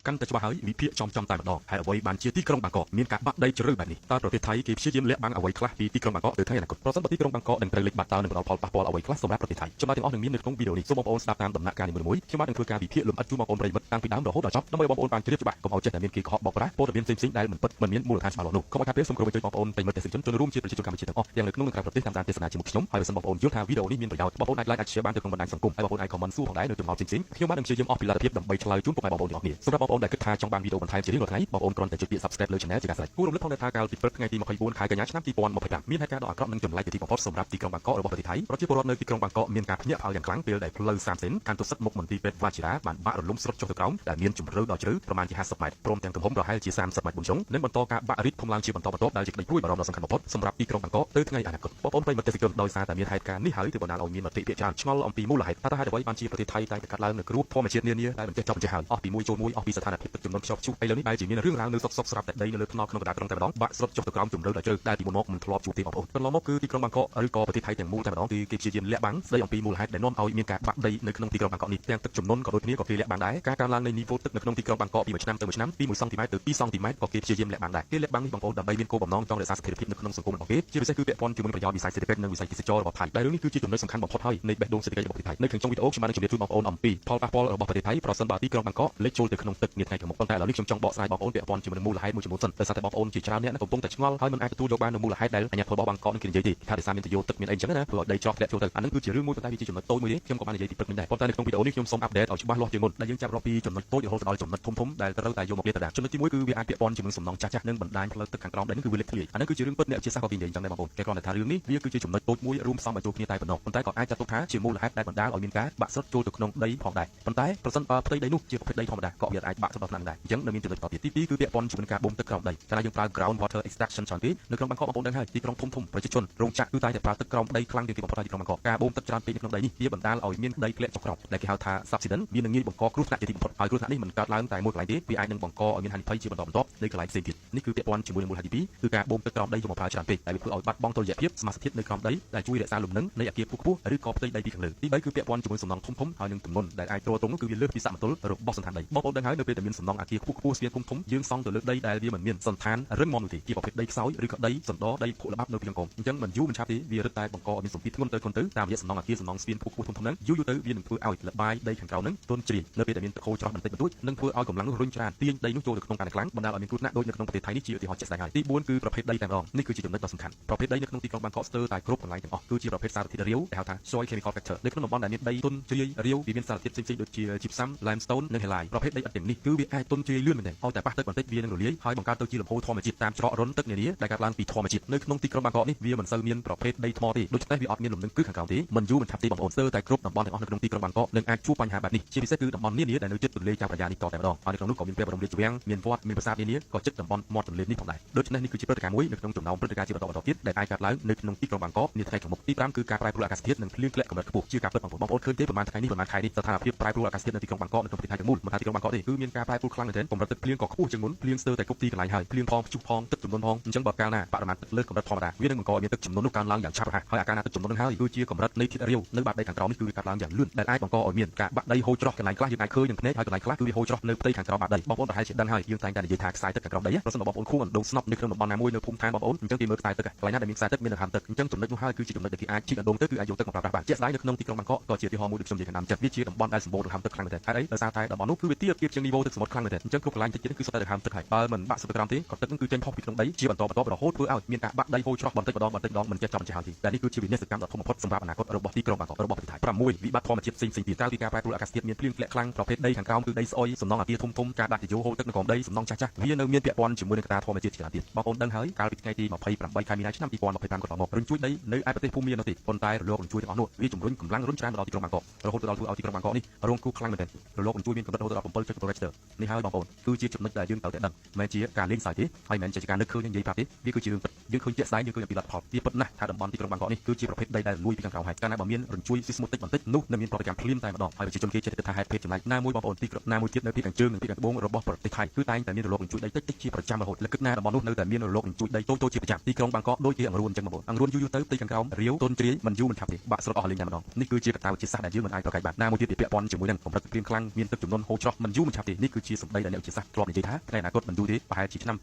កាន់តែច្បាស់ហើយវិភាគចំតែម្ដងហើយអ្វីបានជាទីក្រុងបាងកកមានការបាក់ដីជ្រៅបែបនេះតើប្រទេសថៃគេព្យាយាមលាក់បាំងអ្វីខ្លះពីទីក្រុងបាងកកទៅថ្ងៃអនាគតប្រសិនបើទីក្រុងបាងកកនឹងត្រូវលេចបាត់តើនឹងផ្ដល់ផលប៉ះពាល់អ្វីខ្លះសម្រាប់ប្រទេសថៃចំណុចទាំងអស់នឹងមាននៅក្នុងវីដេអូនេះសូមបងប្អូនស្ដាប់តាមដំណាក់កាលនីមួយៗខ្ញុំបាទនឹងធ្វើការវិភាគលម្អិតជូនបងប្អូនប្រិយមិត្តតាំងពីដើមរហូតដល់ចប់ដើម្បីបងប្អូនបានជ្រាបច្បាស់កុំឲ្យចេះតែមានគេកុហកបោកប្រាស់ព័ត៌មានផ្សេងៗដែលមិនពិតមិនមានមូលដ្ឋានច្បាស់លាស់នោះកុំឲ្យខាតពេលសូមគោរពអញ្ជើញបងប្អូនប្រិយមិត្តទេសនិកជនរួមជាប្រជាជនកម្ពុជាទាំងអស់ទាំងនៅក្នុងនិងក្រៅប្រទេសតាមដានទេសនាជាមួយខ្ញុំហើយបើសិនបងប្អូនយល់ថាវីដេអូនេះមានប្រយោជន៍បងប្អូនអាច like អាច share បានទៅក្នុងបណ្ដាញសង្គមហើយបងប្អូនអាច comment សួរផងដែរនៅក្នុងម៉ោងផ្សេងៗខ្ញុំបាទនឹងព្យាយាមអស់ពីលទ្ធភាពដើម្បីឆ្លើយជូនពុកម៉ែបងប្អូនទាំងអស់គ្នាសម្រាប់បងប្អូនដែលគិតថាចង់បានវីដេអូបន្ថែមជារៀងរាល់ថ្ងៃបងប្អូនគ្រាន់តែចុចពាក្យ subscribe លើ channel ជាការស្រេចគួររំលឹកផងដែរថាកាលពីព្រឹកថ្ងៃទី24ខែកញ្ញាឆ្នាំ2025មានហេតុការណ៍ដ៏អាក្រក់និងចម្លែកជាទីបំផុតសម្រាប់ទីក្រុងបាងកករបស់ប្រទេសថៃប្រជាពលរដ្ឋនៅទីក្រុងបាងកកមានការភ្ញាក់ផ្អើលយ៉ាងខ្លាំងពេលដែលផ្លូវ30សេនខាងទស្សនមុខមន្ទីរពេទ្យវ៉ាជីរ៉ាបានបាក់រលំស្រុតចុះទៅក្រោមដែលមានជម្រៅដ៏ជ្រៅប្រមាណជា50ម៉ែត្រព្រមទាំងទំហំប្រហែលជា30ម៉ែត្របួនចុងនិងបន្តការបាក់រីកធំឡើងជាបន្តបន្ទាប់ដែលជាក្តីព្រួយបារម្ភដ៏សំខាន់បំផុតសម្រាប់ទីក្រុងបាងកកទៅថ្ងៃអនាគតបងប្អូនប្រិយមិត្តទេសនិកជនដោយសារតែមានហេតុការណ៍នេះហើយទើបបណ្ដាលឲ្យមានមតិភាគច្រើនឆ្ងល់អំពីមូលហេតុថាហេតុអ្វីបានជាប្រទេសថៃតែកាត់ឡើងនៅគ្រោះធម្មជាតិនានាដែលមិនចេះចប់មិនចេះហើយអស់ពីមួយចូលមួយអស់ពីស្ថានភាពទឹកជំនន់ខ្ជាប់ខ្ជួបឥឡូវនេះបែរជាមានរឿងរ៉ាវនៅសុកស្រាប់តែដីនៅលើថ្នល់ក្នុងកណ្ដាលក្រុងតែម្ដងបាក់ស្រុតចុះទៅក្រោមជម្រៅដ៏ជ្រៅដែលពីមុនមកមិនធ្លាប់ជួបទេបងប្អូនកន្លងមកគឺទីក្រុងបាងកកឬក៏ប្រទេសថៃទាំងមូលតែម្ដងគឺគេព្យាយាមលាក់បាំងស្ដីអំពីមូលហេតុដែលនាំឲ្យមានការបាក់ដីនៅក្នុងទីក្រុងបាងកកនេះទាំងទឹកជំនន់ក៏ដូចគ្នាក៏គេលាក់បាំងដែរការកើនឡើងនៃនីវ៉ូទឹកនៅក្នុងទីក្រុងបាងកកពីមួយឆ្នាំទៅមួយឆ្នាំពី1សង់ទីម៉ែត្រទៅ2សង់ទីម៉ែត្រក៏គេព្យាយាមលាក់បាំងដែរគេលាក់បាំងនេះបងប្អូនដើម្បីមានគោលបំណងចង់រក្សាស្ថិរភាពនៅក្នុងសង្គមរបស់គេជាពិសេសគឺពាក់ព័ន្ធជាមួយប្រយោជន៍វិស័យសេដ្ឋកិច្ចនិងវិស័យទេសចររបស់ថៃដែលរឿងនេះគឺជាចំណុចសំខាន់បំផុតហើយនៃបេះដូងសេដ្ឋកិច្ចរបស់ប្រទេសថៃនៅក្នុងចុងវីដេអូខ្ញុំបាននឹងជម្រាបជូនបងប្អូនអំពីផលប៉ះពាល់របស់ប្រទេសថៃប្រសិនបើទីក្រុងបាងកកលេចចូលទៅក្នុងទឹកនាថ្ងៃខាងមុខប៉ុន្តែឥឡូវនេះខ្ញុំចង់បកស្រាយបងប្អូនពាក់ព័ន្ធជាមួយនឹងមូលហេតុមួយចំនួនសិនដោយសារតែបងប្អូនជាច្រើនអ្នកកំពុងតែឆ្ងល់ហើយមិនអាចទទួលយកបាននូវមូលហេតុដែលអាជ្ញាធររបស់បាងកកនឹងគេនិយាយទេថាដោយសារមានទយោទឹកមានអីចឹងណាធ្វើឲ្យដីច្រកធ្លាក់ចូលទៅអានឹងគឺជារឿងមួយប៉ុន្តែវាជាចំណុចតូចមួយទេខ្ញុំក៏បាននិយាយពីព្រឹកនេះដែរប៉ុន្តែនៅក្នុងវីដេអូនេះខ្ញុំសូមអាប់ដេតឲ្យច្បាស់លាស់ជាងមុនដែលយើងចាប់រាប់ពីចំណុចតូចរហូតដល់ចំណុចធំដែលត្រូវតែយកមកលាតត្រដាងចំណុចទី1គឺវាអាចពាក់ព័ន្ធជាមួយសំណង់ចាស់ៗនិងបណ្ដាញផ្លូវទឹកខាងក្រោមដែលនេះគឺវាលេចធ្លាយអានឹងគឺជារឿងពិតអ្នកវិទ្យាសាស្ត្រក៏គេនិយាយចឹងដែរបងប្អូនគេគ្រាន់តែថារឿងនេះវាគឺជាចំណុចតូចមួយរួមផ្សំបញ្ចូលគ្នាតែប៉ុណ្ណោះប៉ុន្តែក៏អាចចាត់ទុកថាជាមូលហេតុដែលបណ្ដាលឲ្យមានការបាក់ស្រុតចូលទៅក្នុងដីផងដែរប៉ុន្តែប្រសិនបើផ្ទៃដីនោះជាប្រភេទដីធម្មតាក៏វាអាចបាក់ស្រុតដល់ថ្នាក់ដែរអញ្ចឹងនៅមានចំណុចបន្តទៀតទី2គឺពាក់ព័ន្ធជាមួយការបូមទឹកក្រោមដីកាលណាយើងប្រើ ground water extraction ច្រើនពេកនៅក្នុងបាងកកបងប្អូនដឹងហើយទីក្រុងធំប្រជាជនរោងចក្រគឺតែប្រើទឹកក្រោមដីខ្លាំងជាងគេបំផុតហើយទីក្រុងបាងកកការបូមទឹកច្រើនពេកនៅក្នុងដីនេះវាបណ្ដាលឲ្យមានដីធ្លាក់ចុះក្រោមដែលគេហៅថា subsidence វានឹងងាយបង្កគ្រោះថ្នាក់ជាទីបំផុតហើយគ្រោះថ្នាក់នេះមិនកើតឡើងតែមួយកន្លែងទេវាអាចនឹងបង្កឲ្យមានហានិភ័យជាបន្តបន្ទាប់នៅកន្លែងផ្សេងទៀតនេះគឺពាក់ព័ន្ធជាមួយនឹងមូលហេតុទី2គឺការបូមទឹកក្រោមដីយកមកប្រើច្រើនពេកដែលវាធ្វើឲ្យបាត់បង់តុល្យភាពសមាសធាតុនៅក្រោមដីដែលជួយរក្សាលំនឹងនៃអគារខ្ពស់ៗឬក៏ផ្ទៃដីពីខាងលើទី3គឺពាក់ព័ន្ធជាមួយសំណង់ធំហើយនឹងទម្ងន់ដែលអាចទ្រទ្រង់នោះគឺវាលើសពីសមតុល្យរបស់សន្តានដីបងប្អូនដឹងហើយនៅពេលដែលមានសំណង់អគារខ្ពស់ៗស្ពានធំយើងសង់ទៅលើដីដែលវាមិនមានសន្តានរឹងមាំនោះទេជាប្រភេទដីខ្សោយឬក៏ដីសណ្ដដីភក់ល្បាប់នៅពីខាងក្រោមអញ្ចឹងមិនយូរមិនឆាប់ទេវារឹតតែបង្កឲ្យមានសម្ពាធធ្ងន់ទៅតាមរយៈសំណង់អគារសំណង់ស្ពានខ្ពស់ៗធំហ្នឹងយូរទៅវានឹងធ្វើឲ្យល្បាយដីខាងក្រោមហ្នឹងទន់ជ្រាយនៅពេលដែលមានទឹកហូរច្រោះបន្តិចបន្តួចនឹងធ្វើឲ្យកម្លាំងនោះរុញច្រានទាញដីនោះចូលទៅក្នុងកាន់តែខ្លាំងបណ្ដាលឲ្យមានគ្រោះថ្នាក់ដូចនៅក្នុងប្រទេសថៃនេះជាឧទាហរណ៍ជាក់ស្ដែងហើយទី4គឺប្រភេទដីតែម្ដងនេះគឺជាចំណុចដ៏សំខាន់ប្រភេទដីនៅក្នុងទីក្រុងបាងកកស្ទើរតែគ្រប់កន្លែងទាំងអស់គឺជាប្រភេទសារធាតុរាវដែលហៅថា soil chemical factor នៅក្នុងតំបន់ដែលមានដីទន់ជ្រាយរាវវាមានសារធាតុផ្សេងៗដូចជា gypsum limestone និង halite ប្រភេទដីឥដ្ឋទាំងនេះគឺវាអាចទន់ជ្រាយលឿនមែនទែនឲ្យតែប៉ះទឹកបន្តិចវានឹងរលាយហើយបង្កើតទៅជាលំហូរធម្មជាតិតាមច្រករន្ធទឹកនានាដែលកើតឡើងពីធម្មជាតិនៅក្នុងទីក្រុងបាងកកនេះវាមិនសូវមានប្រភេទដីថ្មទេដូច្នេះវាអត់មានលំនឹងគ្រឹះខាងក្រោមទេមិនយូរមិនឆាប់ទេបងប្អូនស្ទើរតែគ្រប់តំបន់ទាំងអស់នៅក្នុងទីក្រុងបាងកកនឹងអាចជួបបញ្ហាបែបនេះជាពិសេសគឺតំបន់នានាដែលនៅជិតទន្លេចៅប្រយ៉ានេះតតែម្ដងហើយនៅក្នុងនោះក៏មានព្រះបរមរាជវាំងមានវត្តមានប្រាសាទនានាក៏ជិតតំបន់មាត់ទន្លេនេះផងដែរដូច្នេះនេះគឺជាព្រឹត្តិការណ៍មួយនៅក្នុងចំណោមព្រឹត្តិការណ៍ជាបន្តទៀតដែលអាចកើតឡើងនៅក្នុងទីក្រុងបាងកកនាថ្ងៃខាងមុខទី5គឺការប្រែប្រួលអាកាសធាតុនិងភ្លៀងធ្លាក់កម្រិតខ្ពស់ជាការពិតបងប្អូនឃើញទេប្រហែលថ្ងៃនេះប្រហែលខែនេះស្ថានភាពប្រែប្រួលអាកាសធាតុនៅទីក្រុងបាងកកនៅក្នុងប្រទេសថៃទាំងមូលមិនថាទីក្រុងបាងកកទេគឺមានការប្រែប្រួលខ្លាំងមែនទែនកម្រិតទឹកភ្លៀងក៏ខ្ពស់ជាងមុនភ្លៀងស្ទើរតែគ្រប់ទីកន្លែងហើយភ្លៀងផងព្យុះផងទឹកជំនន់ផងអញ្ចឹងបើកាលណាបរិមាណទឹកលើសកម្រិតធម្មតាវានឹងបង្កឲ្យមានទឹកជំនន់នោះកើនឡើងយ៉ាងឆាប់រហ័សហើយអាការណាទឹកជំនន់នឹងហើយគឺជាកម្រិតនៃធាតុរាវនៅបាតដីខាងក្រោមនេះគឺវាកើតឡើងយ៉ាងលឿនដែលអាចបង្កឲ្យមានការបាក់ដីហូរច្រោះកន្លែងខ្លះយើងអាចឃើញនឹងភ្នែកហើយកន្លែងខ្លះគឺវាហូរច្រោះនៅផ្ទៃខាងក្រោមបាតដីបងប្អូនប្រហែលជាដឹងហើយយើងតែងតែនិយាយថាខ្សែទឹកខាងក្រោមដីប្រសិនបើបងប្អូនខួងអណ្ដូងស្នប់នៅក្នុងតំបន់ណាមួយនៅភូមិឋានបងប្អូនអញ្ចឹងគេមើលខ្សែទឹកកន្លែងណាដែលមានខ្សែទឹកមានដង្ហើមទឹកអញ្ចឹងចំណុចនោះហើយគឺជាចំណុចដែលគេអាចជីកអណ្ដូងទៅគឺអាចយកទឹកមកប្រើប្រាស់បានជាក់ស្ដែងនៅក្នុងទីក្រុងបាងកកក៏ជាឧទាហរណ៍មួយដូចខ្ញុំនិយាយខាងដើមចិត្តវាជាតំបន់ដែលសម្បូរដង្ហើមទឹកខ្លាំងមែនទែនហើយអីដោយសារតែតំបន់នោះគឺវាទាបជាងនីវ៉ូទឹកសមុទ្រខ្លាំងមែនទែនអញ្ចឹងគ្រប់កន្លែងទឹកជាតិគឺសុទ្ធតែដង្ហើមទឹកហើយបើមិនបាក់ស្រុតទៅក្រោមទេក៏ទឹកនឹងគឺចេញផុសពីក្នុងដីជាបន្តរហូតធ្វើឲ្យមានការបាក់ដីហូរច្រោះបន្តិចម្ដងមិនចេះចប់មិនចេះហើយតែនេះគឺជាវិនិស្សកម្មដ៏ធំបំផុតសម្រាប់អនាគតរបស់ទីក្រុងបាងកករបស់ប្រទេសថៃ6វិបត្តិធម្មជាតិផ្សេងៗទៀតក្រៅពីការប្រែប្រួលអាកាសធាតុមានភ្លៀងធ្លាក់ខ្លាំងប្រភេទដីខាងក្រោមគឺដីស្អុយសំណង់អគារធំៗការដាក់ទយោហូរទឹកនៅក្រោមដីសំណង់ចាស់ៗវានៅមានពាក់ព័ន្ធជាមួយនឹងកត្តាធម្មជាតិច្រើនទៀតបងប្អូនដឹងហើយកាលពីថ្ងៃទី28ខែមីនាឆ្នាំ2025កន្លងមករញ្ជួយដីនៅឯប្រទេសភូមានោះទេប៉ុន្តែរលករញ្ជួយទាំងអស់នោះវាជំរុញកម្លាំងរុញច្រានមកដល់ទីក្រុងបាងកករហូតដល់ធ្វើឲ្យទីក្រុងបាងកកនេះរងគ្រោះខ្លាំងមែនទែនរលករញ្ជួយមានកម្រិតរហូតដល់7.7 Richter នេះហើយបងប្អូនគឺជាចំណុចដែលយើងត្រូវតែដឹងមិនមែនជាការលេងសើចទេហើយមិនមែនជាការនឹកឃើញនិយាយប្រាប់ទេវាគឺជារឿងពិតយើងឃើញជាក់ស្ដែងយើងឃើញពីលទ្ធផលវាពិតណាស់ថាតំបន់ទីក្រុងបាងកកនេះគឺជាប្រភេទដីដែលលួយពីខាងក្រៅហើយកាលណាបើមានរញ្ជួយស៊ីស្មុតតិចបន្តិចនោះនឹងមានប្រតិកម្មភ្លាមតែម្ដងហើយប្រជាជនគេចេះតែថាហេតុភេទចម្លែកណាមួយបងប្អូនទីក្រុងណាមួយទៀតនៅពីខាងជើងនិងពីខាងត្បូងរបស់ប្រទេសថៃគឺតែងតែមានរលករញ្ជួយដីតិចជាប្រចាំរហូតលើគិតណាតំបន់នោះនៅតែមានរលករញ្ជួយដីតូចជាប្រចាំទីក្រុងបាងកកដូចជាអង្រួនអញ្ចឹងបងប្អូនអង្រួនយូរទៅផ្ទៃខាងក្រោមរាវទន់ជ្រាយមិនយូរមិនឆាប់ទេបាក់ស្រុតអស់លេងតែម្ដងនេះគឺជាកត្តាវិទ្យាសាស្ត្រដែលយើងមិនអាចប្រកែកបានណាមួយទៀតវាពាក់ព័ន្ធជាមួយនឹងកម្រិតភ្លៀងខ្លាំងមានទឹកជំនន់ហូរច្រោះមិនយូរមិនឆាប់ទេ ទេនេះគឺជាសម្ដីដែលអ្នកវិទ្យាសាស្ត្រធ្លាប់និយាយថាថ្ងៃអនាគតមិនយូរទេប្រហែលជាឆ្នាំ2050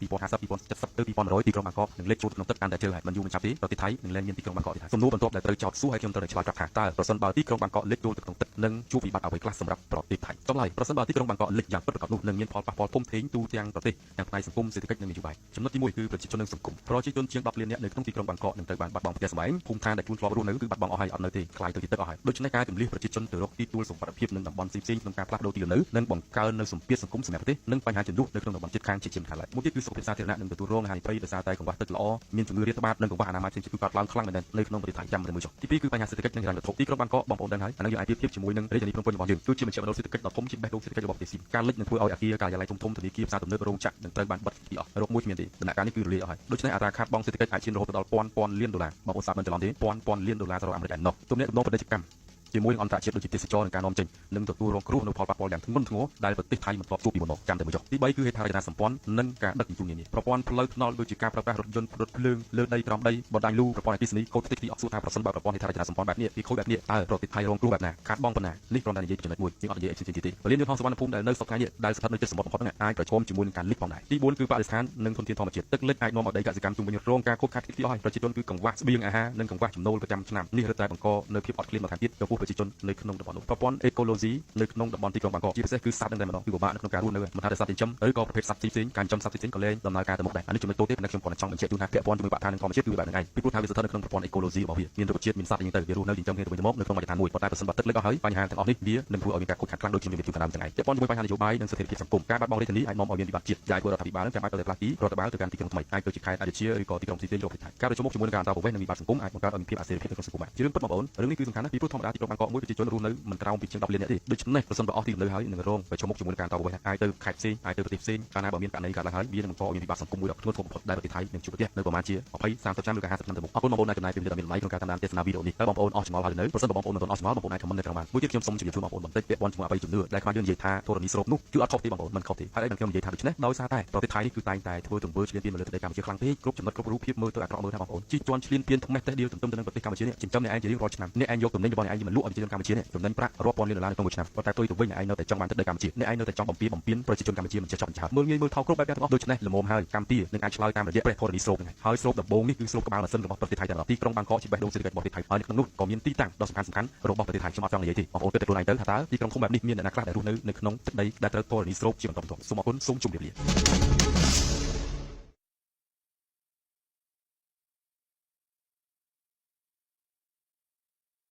2070ទៅ2100ទីក្រុងបាងកកនឹងលេចចូលក្នុងទឹកកាន់តែជឿហើយមិនយូរមិនឆាប់ទេប្រទេសថៃនឹងលែងមានទីក្រុងបាងកកទេសំណួរបន្ទាប់ដែលត្រូវចោទសួរហើយខ្ញុំត្រូវតែឆ្លើយប្រាប់ថាតើប្រសិនបើទីក្រុងបាងកកលេចចូលទៅក្នុងទឹកនឹងជួបវិបត្តិអ្វីខ្លះសម្រាប់ប្រទេសថៃចំឡើយប្រសិនបើទីក្រុងបាងកកលេចយ៉ាងពិតប្រាកដនោះនឹងមានផលប៉ះពាល់ធំធេងទូទាំងប្រទេសទាំងផ្នែកសង្គមសេដ្ឋកិច្ចនិងនយោបាយចំណុចទី1គឺប្រជាជននិងសង្គមប្រជាជនជាង10លាននាក់នៅក្នុងទីក្រុងបាងកកនឹងត្រូវបានបាត់បង់ផ្ទះសម្បែងភូមិឋានដែលខ្លួនធ្លាប់រស់នៅគឺបាត់បង់អស់ហើយអត់នៅទេខ្លាយទៅជាទឹកអស់ហើយដូច្នេះការជម្លៀសប្រជាជនទៅរកទីទួលសុវត្ថិភាពនិងតំបន់ផ្សេងៗក្នុងការផ្លាស់ប្ដូរទីលំនៅនិងបង្កើននៅសម្ពាធសង្គមសម្រាប់ប្រទេសនិងបញ្ហាចំនួននៅក្នុងតំបន់ជិតខាងជាជាងថាឡើយមួយទៀតគឺសុខភាពសាធារណៈនឹងទទួលរងហានិភ័យដោយសារតែកង្វះទឹកល្អមានជំងឺរាតត្បាតនិងកង្វះអនាម័យផ្សេងៗគឺកើតឡើងខ្លាំងមែនទែននៅក្នុងប្រទេសថៃចាំមើលចុះទី2គឺបញ្ហាសេដ្ឋកិច្ចនិងហិរញ្ញវត្ថុទីក្រុងបាងកកបងប្អូនដឹងហើយអានេះយើងអាចប្រៀបធៀបជាមួយនឹងរាជធានីភ្នំពេញរបស់យើងគឺជាមជ្ឈមណ្ឌលសេដ្ឋកិច្ចដ៏ធំជាបេះដូងសេដ្ឋកិច្ចរបស់ប្រទេសស៊ីនការលិចនឹងធ្វើឲ្យអគារការិយាល័យធំៗធនាគារផ្សារទំនើបរោងចក្រនឹងត្រូវបានបិទទីអស់រកមួយគ្មានទេដំណាក់កាលនេះគឺរលាយអស់ហើយដូច្នេះអត្រាខាតបង់សេដ្ឋកិច្ចអាចឈានរហូតដល់ពាន់លានដុល្លារបងប្អូនសាប់មិនច្រឡំទេពាន់លានដុល្លារសហរដ្ឋអាមេរិកឯណោះទំនាក់ទំនងពាណិជ្ជកម្មជាមួយនឹងអន្តរជាតិដូចជាទេសចរនិងការនាំចេញនឹងទទួលរងគ្រោះនៅផលប៉ះពាល់យ៉ាងធ្ងន់ធ្ងរដែលប្រទេសថៃមិនធ្លាប់ជួបពីមុនមកចាំតែមើលចុះទី3គឺហេដ្ឋារចនាសម្ព័ន្ធនិងការដឹកជញ្ជូននានាប្រព័ន្ធផ្លូវថ្នល់ដូចជាការប្រើប្រាស់រថយន្តផ្ដុតភ្លើងលើដីក្រោមដីបណ្ដាញលូប្រព័ន្ធអគ្គិសនីកូដផ្ទៃទីអស់សួរថាប្រសិនបើប្រព័ន្ធហេដ្ឋារចនាសម្ព័ន្ធបែបនេះពីខូចបែបនេះតើប្រទេសថៃរងគ្រោះបែបណាខាតបង់ប៉ុណ្ណានេះគ្រាន់តែនិយាយចំណុចមួយយើងអត់និយាយអីផ្សេងៗទេពលានយន្តហោះសុវណ្ណភូមិដែលនៅសប្តាហ៍នេះដែលស្ថិតនៅជិតសមុទ្របំផុតហ្នឹងអាចប្រឈមជាមួយនឹងការលិចផងដែរទី4គឺបរិស្ថាននិងធនធានធម្មជាតិទឹកលិចអាចនាំឲ្យដីកសិកម្មជុំវិញរងការខូចខាតទីអស់ហើយប្រជាជនគឺកង្វះស្បៀងអាហារនិងកង្វះចំណូលប្រចាំឆ្នាំនេះរឹតតែបង្កនៅភាពអត់ឃ្លានបន្ថែមទៀតចំពោះប្រជាជននៅក្នុងតំបន់នោះប្រព័ន្ធអេកូឡូស៊ីនៅក្នុងតំបន់ទីក្រុងបាងកកជាពិសេសគឺសត្វនឹងតែម្ដងគឺពិបាកនៅក្នុងការរស់នៅមិនថាតែសត្វចិញ្ចឹមឬក៏ប្រភេទសត្វផ្សេងៗការចិញ្ចឹមសត្វផ្សេងៗក៏លែងដំណើរការទៅមុខដែរអានេះចំណុចតូចទេប៉ុន្តែខ្ញុំគ្រាន់តែចង់បញ្ជាក់ជូនថាពាក់ព័ន្ធជាមួយបរិស្ថាននិងធម្មជាតិគឺវាបែបហ្នឹងឯងពីព្រោះថាវាស្ថិតនៅក្នុងប្រព័ន្ធអេកូឡូស៊ីរបស់វាមានរុក្ខជាតិមានសត្វអីចឹងទៅវារស់នៅចិញ្ចឹមគ្នាទៅវិញទៅមកនៅក្នុងមជ្ឈដ្ឋានមួយប៉ុន្តែប្រសិនបើទឹកលិចអស់ហើយបញ្ហាទាំងអស់នេះវានឹងធ្វើឲ្យមានការខូចខាតខ្លាំងដូចជាមានពីខាងដើមទាំងឯងពាក់ព័ន្ធជាមួយបញ្ហានយោបាយនិងស្ថិរភាពសង្គមការបាត់បង់រាជធានីអាចនាំឲ្យមានវិបត្តិជាតិដែលធ្វើរដ្ឋាភិបាលនឹងចាំបាច់ទៅផ្លាស់ទីរដ្ឋបាលទៅកាន់ទីក្រុងថ្មីអាចទៅជាខេត្តអាយុជាឬក៏ទីក្រុងផ្សេងៗរបស់ប្រទេសថៃការប្រជុំមុខជាមួយនឹងការអន្តរប្រវេសន៍និងវិបត្តិសង្គមអាចបង្កើតឲ្យមានភាពអស្ថិរភាពនៅក្នុងសង្គមជារឿងពិតបងប្អូនរឿងនេះគឺសំខាន់ណាស់ពីព្រោះធម្មតាទីក្រុងបាងកកមួយប្រជាជនរស់នៅមិនក្រោមពីជាង10លាននាក់ទេដូច្នេះប្រសិនបើអស់ទីលំនៅហើយនឹងរងប្រជុំមុខជាមួយនឹងការអន្តរប្រវេសន៍អាចទៅខេត្តផ្សេងអាចទៅប្រទេសផ្សេងកាលណាបើមានករណីកើតឡើងហើយវានឹងបង្កឲ្យមានវិបត្តិសង្គមមួយដ៏ធ្ងន់ធ្ងរបំផុតដែលប្រទេសថៃនឹងជួបប្រទះនៅប្រមាណជា20 30ឆ្នាំឬក៏50ឆ្នាំទៅមុខអរគុណបងប្អូនដែលចំណាយពេលវេលាដ៏មានតម្លៃក្នុងការតាមដានទស្សនាវីដេអូនេះតើបងប្អូនអស់ចម្ងល់ហើយនៅប្រសិនបើបងប្អូនមិនទាន់អស់ចម្ងល់បងប្អូនអាចខមមិននៅខាងបានមួយទៀតខ្ញុំសូមជម្រាបជូនបងប្អូនបន្តិចពាក់ព័ន្ធជាមួយអបិយជំនឿដែលខ្មែរយើងនិយាយថាធរណីស្រូបនោះគឺអត់ខុសទេបងប្អូនមិនខុសទេហើយខ្ញុំនិយាយថាដូច្នេះដោយសារតែប្រទេសថៃនេះគឺតែងតែធ្វើទង្វើឈ្លានពានមកលើទឹកដីកម្ពុជាខ្លាំងពេកគ្រប់ចំណុចគ្រប់រូបភាពមើលទៅអាក្រក់មើលថាបងប្អូនជិះជាន់ឈ្លានពានថ្មេះតេះដៀលទន្ទឹមទៅនឹងប្រទេសកម្ពុជានេះចិញ្ចឹមអ្នកឯងជារៀងរាល់ឆ្នាំអ្នកឯងយកទំនិញរបស់អ្នកឯងមកលក់ឲ្យប្រជាជនកម្ពុជានេះចំណេញប្រាក់រាប់ពាន់លានដុល្លារនៅក្នុងមួយឆ្នាំប៉ុន្តែផ្ទុយទៅវិញអ្នកឯងនៅតែចង់បានទឹកដីកម្ពុជាអ្នកឯងនៅតែចង់បំពានប្រជាជនកម្ពុជាមិនចេះចប់មិនចេះមើលងាយមើលថោកគ្រប់បែបយ៉ាងទាំងអស់ដូច្នេះល្មមហើយកម្ពុជានឹងអាចឆ្លើយតាមរយៈព្រះធរណីស្រូបហ្នឹងហើយស្រូបដំបូងនេះគឺស្រូបក្បាលម៉ាស៊ីនរបស់ប្រទេសថៃទាំងអស់ទីក្រុងបាងកកជាបេះដូងសេដ្ឋកិច្ចរបស់ប្រទេសថៃហើយនៅក្នុងនោះក៏មានទីតាំងដ៏សំខាន់របស់ប្រទេសថៃខ្ញុំអត់ចង់និយាយទេបងប្អូនគិតតែខ្លួនឯងទៅថាតើទីក្រុងធំបែបនេះមានអ្នកណាខ្លះដែលរស់នៅក្នុងទឹកដីដែលត្រូវធរណីស្រូបជាបន្តបន្ទាប់សូមអរគុណសូមជម្រាបលា